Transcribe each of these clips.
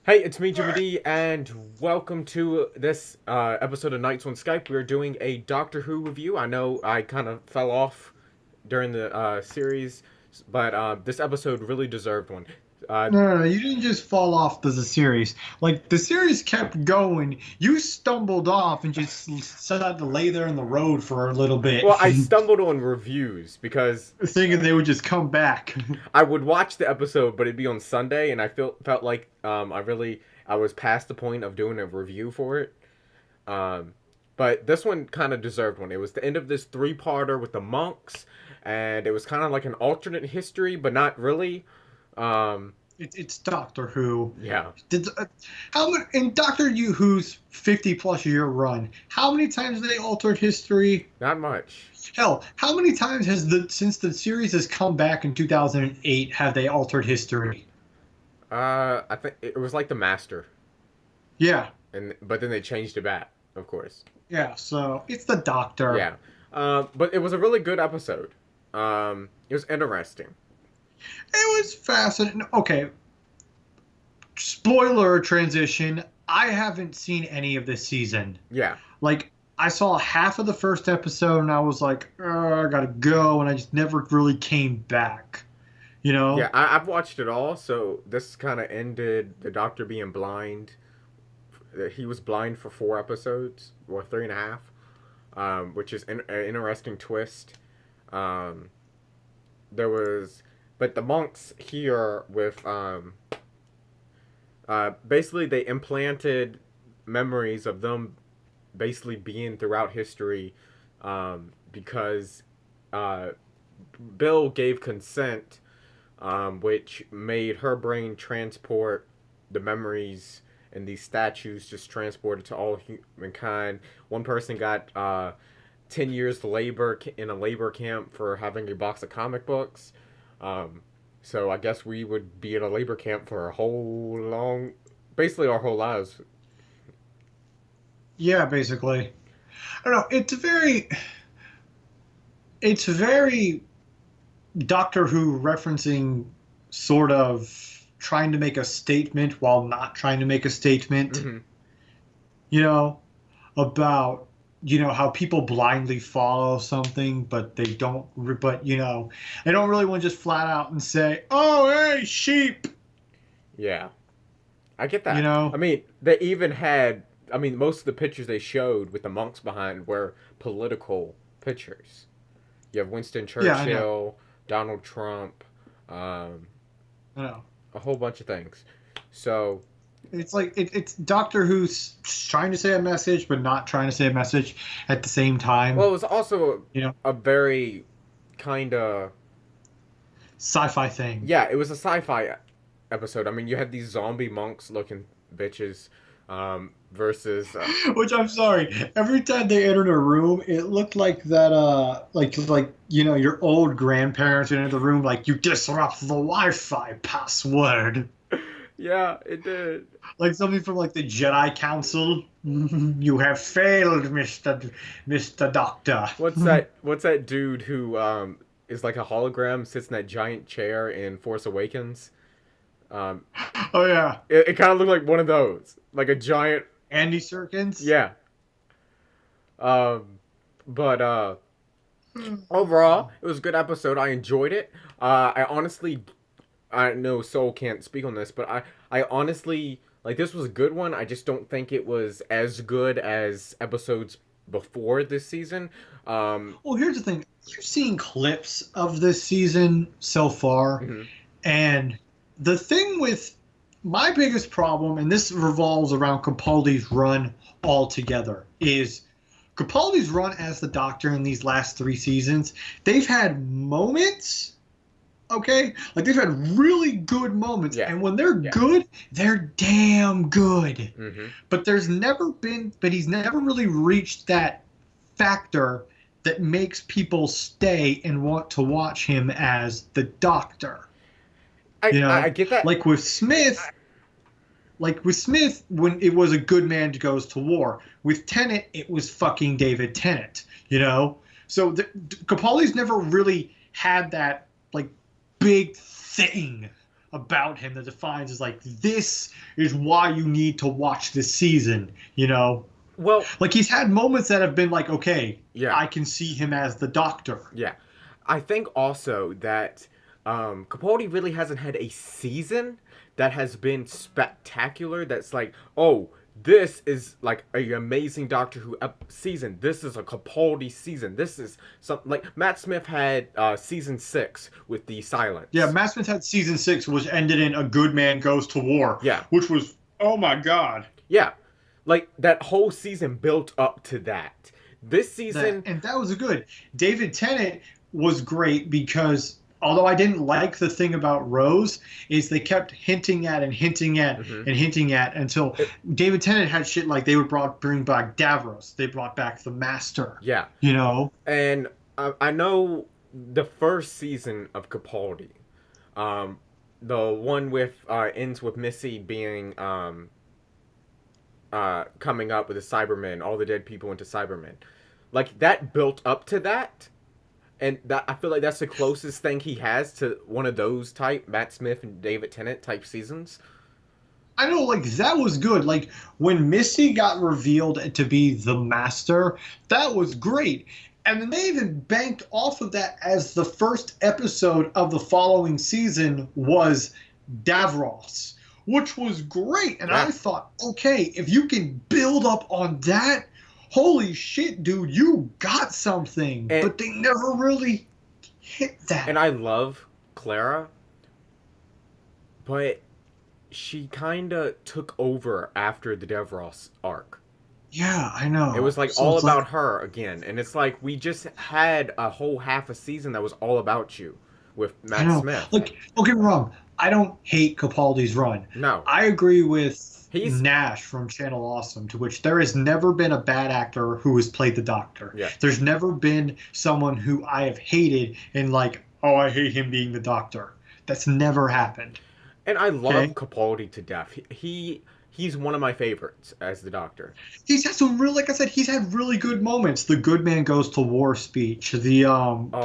Hey, it's me, Jimmy D, and welcome to this episode of Nights on Skype. We're doing a Doctor Who review. I know I kind of fell off during the series, but this episode really deserved one. Uh, No, you didn't just fall off the series. Like the series kept going. You stumbled off and just decided to lay there in the road for a little bit, well, I stumbled on reviews because thinking they would just come back. I would watch the episode, but it'd be on Sunday, and I felt like I was past the point of doing a review for it. Um, but this one kind of deserved one. It was the end of this three-parter with the monks, and it was kind of like an alternate history, but not really. Um, It's Doctor Who. yeah, Did how many in Doctor Who's 50-plus-year run? How many times have they altered history? not much. Hell, how many times has since the series has come back in 2008 have they altered history? I think it was like the Master, Yeah, and but then they changed it back, of course. yeah. So it's the Doctor. Yeah, but it was a really good episode. It was interesting. It was fascinating. Okay, spoiler transition. I haven't seen any of this season. Yeah, Like, I saw half of the first episode and I was like, I gotta go. And I just never really came back. You yeah. know? I've watched it all, so this kind of ended the Doctor being blind. He was blind for 4 episodes, or three and a half, which is an interesting twist. Um, there was, but the monks here with basically they implanted memories of them basically being throughout history, because uh, Bill gave consent, which made her brain transport the memories and these statues just transported to all humankind. One person got 10 years labor in a labor camp for having a box of comic books. Um, so I guess we would be in a labor camp for a whole long, basically our whole lives. Yeah, basically. I don't know. It's very Doctor Who referencing sort of trying to make a statement while not trying to make a statement. Hmm. You know? About how people blindly follow something but they don't but they don't really want to just flat out and say, oh, hey, sheep. Yeah, I get you that. know I mean, they even had. I mean, most of the pictures they showed with the monks behind were political pictures. You have Winston yeah, I know. Churchill, Donald Trump, um, I know. a whole bunch of things. So, It's like it's Doctor Who's trying to say a message but not trying to say a message at the same well, time. it was also you know a very kind of, Sci-fi thing. yeah, it was a sci-fi episode. I mean, you had these zombie monks looking bitches, versus Which, I'm sorry, every time they entered a room, it looked like that, your old grandparents enter the room, like, you disrupt the Wi-Fi password. yeah, it did. Like something from like the Jedi Council. You have failed, Mister Doctor. What's that dude who is like a hologram, sits in that giant chair in Force Awakens? Um, Oh yeah, it kind of looked like one of those, like a giant. Andy Serkins. Yeah. Um, but overall, it was a good episode. I enjoyed it. I honestly, I know Soul can't speak on this, but I honestly like this was a good one. I just don't think it was as good as episodes before this season. Well, here's the thing. You've seen clips of this season so far, Mhm. and the thing with my biggest problem, and this revolves around Capaldi's run altogether, is Capaldi's run as the Doctor in these last three seasons. They've had moments, okay? Like they've had really good moments, Yeah, and when they're yeah. good, they're damn good. Hmm. But he's never really reached that factor that makes people stay and want to watch him as the Doctor. I, You I know, get that. like with Smith, when it was a good man goes to war. With Tennant, it was fucking David Tennant. So Capaldi's never really had that like big thing about him that defines is like, this is why you need to watch this season, you know? Well, Like, he's had moments that have been like, okay, yeah, I can see him as the Doctor. yeah. I think also that Capaldi really hasn't had a season that has been spectacular. That's like, oh, this is like an amazing Doctor Who season. This is a Capaldi season. This is something like Matt Smith had season 6 with the Silence. Yeah, Matt Smith had season 6, which ended in A Good Man Goes to War. Yeah. Which was, oh my god. Yeah. Like, that whole season built up to that. This season... And that was good. David Tennant was great because, although I didn't like the thing about Rose, is they kept hinting at and hinting at and hinting at until David Tennant had shit like they would bring back Davros. They brought back the Master. Yeah. You know? And I know the first season of Capaldi, the one with ends with Missy being... coming up with the Cybermen, all the dead people into Cybermen. Like, that built up to that. And that I feel like that's the closest thing he has to one of those type, Matt Smith and David Tennant type seasons. I know, like, that was good. Like, when Missy got revealed to be the Master, that was great. And then they even banked off of that as the first episode of the following season was Davros, which was great. And I thought, okay, if you can build up on that, holy shit, dude, you got something. But they never really hit that. And I love Clara, but she kind of took over after the Davros arc. Yeah, I know. It was like all about her again. And it's like we just had a whole half a season that was all about you with Matt Smith. Like, don't get me wrong. I don't hate Capaldi's run. No. I agree with Nash from Channel Awesome, to which there has never been a bad actor who has played the Doctor. Yeah. There's never been someone who I have hated and like, oh, I hate him being the Doctor. That's never happened. And I love Capaldi to death. He's one of my favorites as the Doctor. He's had some real, like I said, he's had really good moments. The Good Man Goes to War speech, the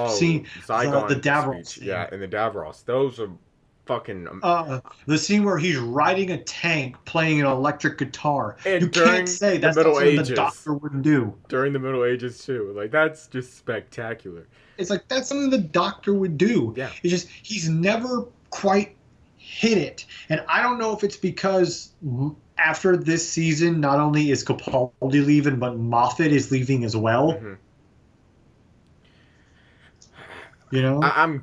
scene, the Davros speech. Yeah, and the Davros. Those are fucking the scene where he's riding a tank playing an electric guitar. And you can't say that's something the Doctor wouldn't do. During the Middle Ages too. Like, that's just spectacular. It's like, that's something the Doctor would do. Yeah. It's just he's never quite hit it. And I don't know if it's because after this season, not only is Capaldi leaving, but Moffat is leaving as well. You know, I'm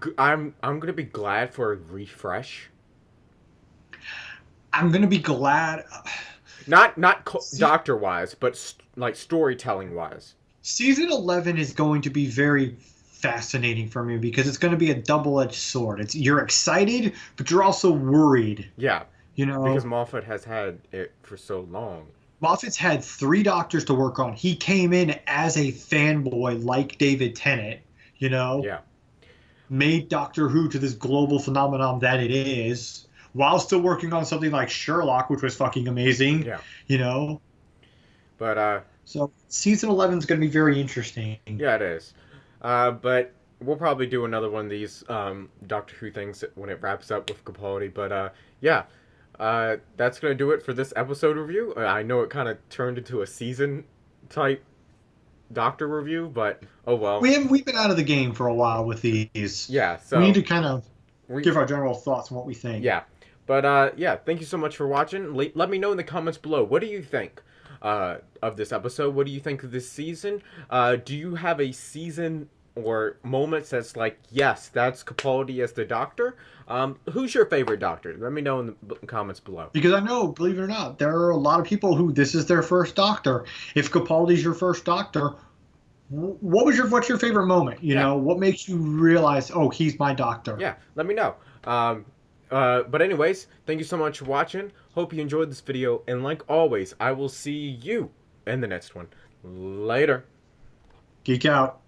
gonna be glad for a refresh. I'm gonna be glad. Not Doctor wise, but like storytelling wise. Season 11 is going to be very fascinating for me because it's going to be a double-edged sword. You're excited, but you're also worried. Yeah, you know, because Moffat has had it for so long. Moffat's had 3 Doctors to work on. He came in as a fanboy like David Tennant. You know. Yeah. Made Doctor Who to this global phenomenon that it is, while still working on something like Sherlock, which was fucking amazing. Yeah. You know? But, so, season 11 is going to be very interesting. Yeah, it is. But we'll probably do another one of these, Doctor Who things when it wraps up with Capaldi. But, yeah. That's going to do it for this episode review. I know it kind of turned into a season-type Doctor review, but oh well. We've been out of the game for a while with these. Yeah, so we need to kind of give our general thoughts on what we think. Yeah, but yeah, thank you so much for watching. Let me know in the comments below. What do you think of this episode? What do you think of this season? Do you have a season or moments that's like, yes, that's Capaldi as the Doctor? Who's your favorite Doctor? Let me know in the comments below. Because I know, believe it or not, there are a lot of people who this is their first Doctor. If Capaldi's your first Doctor, what's your favorite moment? You know, what makes you realize, oh, he's my Doctor? Yeah, let me know. But anyways, thank you so much for watching. Hope you enjoyed this video, and like always, I will see you in the next one. Later. Geek out.